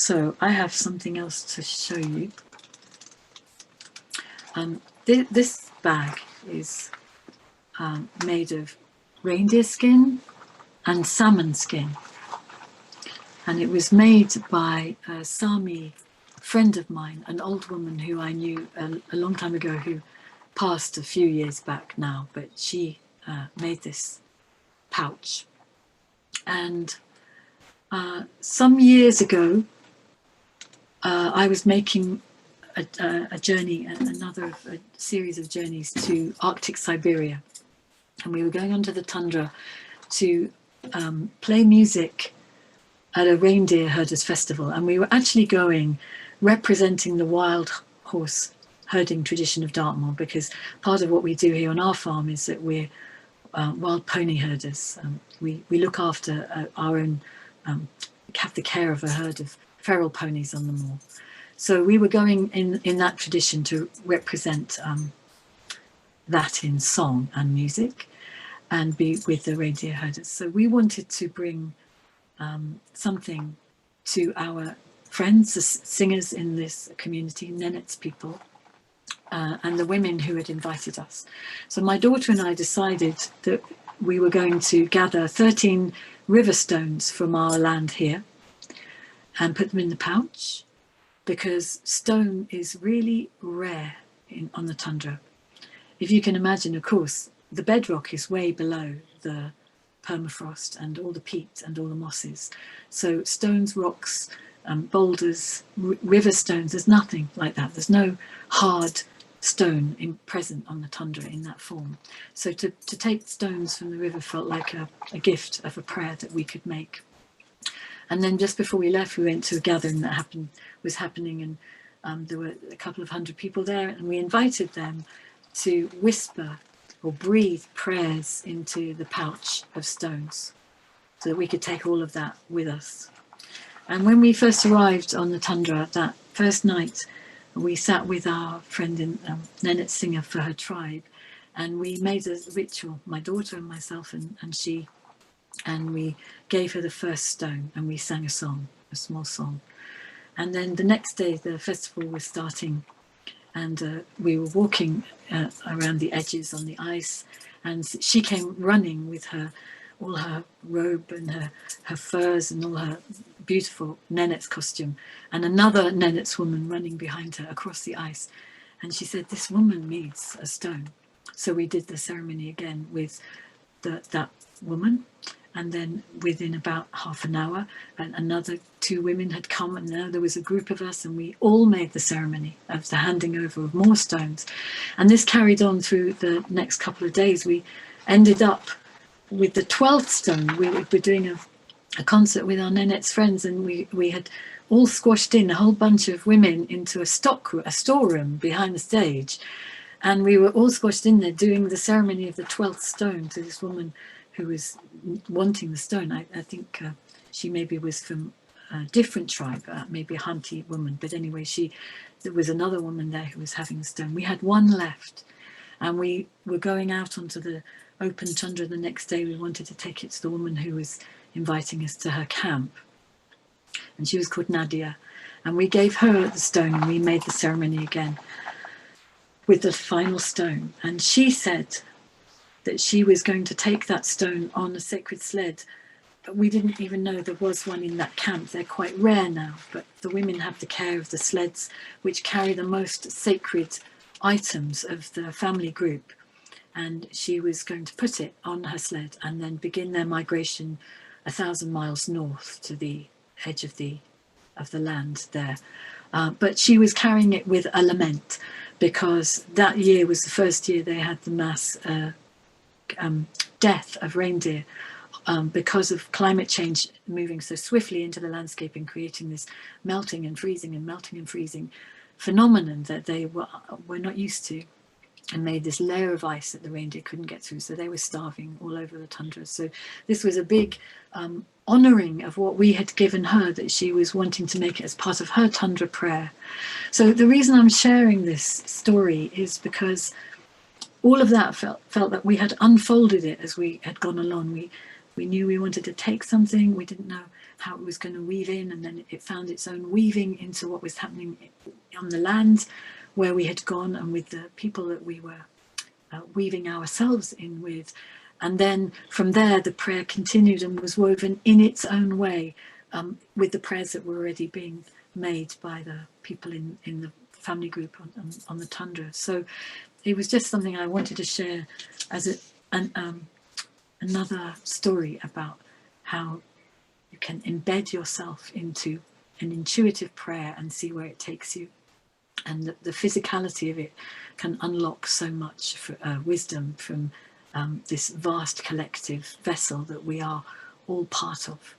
So I have something else to show you. This bag is made of reindeer skin and salmon skin. And it was made by a Sami friend of mine, an old woman who I knew a long time ago, who passed a few years back now, but she made this pouch. And some years ago, I was making a journey, a series of journeys to Arctic Siberia. And we were going onto the tundra to play music at a reindeer herders festival. And we were actually going representing the wild horse herding tradition of Dartmoor, because part of what we do here on our farm is that we're wild pony herders. We look after our own, have the care of a herd of feral ponies on the moor. So we were going in that tradition to represent that in song and music and be with the reindeer herders. So we wanted to bring something to our friends, the singers in this community, Nenets people, and the women who had invited us. So my daughter and I decided that we were going to gather 13 river stones from our land here and put them in the pouch, because stone is really rare on the tundra. If you can imagine, of course, the bedrock is way below the permafrost and all the peat and all the mosses. So stones, rocks, boulders, river stones, there's nothing like that. There's no hard stone present on the tundra in that form. So to take stones from the river felt like a gift of a prayer that we could make. And then just before we left, we went to a gathering that was happening, and there were a couple of hundred people there, and we invited them to whisper or breathe prayers into the pouch of stones so that we could take all of that with us. And when we first arrived on the tundra that first night, we sat with our friend Nenet singer for her tribe, and we made a ritual, my daughter and myself and she, and we gave her the first stone, and we sang a song, a small song. And then the next day the festival was starting, and we were walking around the edges on the ice, and she came running with all her robe and her furs and all her beautiful Nenets costume, and another Nenets woman running behind her across the ice. And she said, "This woman needs a stone." So we did the ceremony again with that woman. And then within about half an hour, another 2 women had come, and now there was a group of us, and we all made the ceremony of the handing over of more stones. And this carried on through the next couple of days. We ended up with the 12th stone. We were doing a concert with our Nenets friends, and we had all squashed in, a whole bunch of women, into a storeroom behind the stage. And we were all squashed in there doing the ceremony of the 12th stone to this woman who was wanting the stone. I think she maybe was from a different tribe, maybe a Hunty woman. But anyway, there was another woman there who was having the stone. We had one left, and we were going out onto the open tundra the next day. We wanted to take it to the woman who was inviting us to her camp. And she was called Nadia. And we gave her the stone, and we made the ceremony again with the final stone. And she said that she was going to take that stone on a sacred sled. But we didn't even know there was one in that camp. They're quite rare now, but the women have the care of the sleds, which carry the most sacred items of the family group. And she was going to put it on her sled and then begin their migration 1,000 miles north to the edge of the land there. But she was carrying it with a lament, because that year was the first year they had the mass death of reindeer because of climate change moving so swiftly into the landscape and creating this melting and freezing phenomenon that they were not used to, and made this layer of ice that the reindeer couldn't get through. So they were starving all over the tundra. So this was a big honouring of what we had given her, that she was wanting to make it as part of her tundra prayer. So the reason I'm sharing this story is because all of that felt that we had unfolded it as we had gone along. We knew we wanted to take something. We didn't know how it was going to weave in, and then it found its own weaving into what was happening on the land where we had gone and with the people that we were weaving ourselves in with. And then from there, the prayer continued and was woven in its own way with the prayers that were already being made by the people in the family group on the tundra. So it was just something I wanted to share as another story about how you can embed yourself into an intuitive prayer and see where it takes you. And the physicality of it can unlock so much for, wisdom from this vast collective vessel that we are all part of.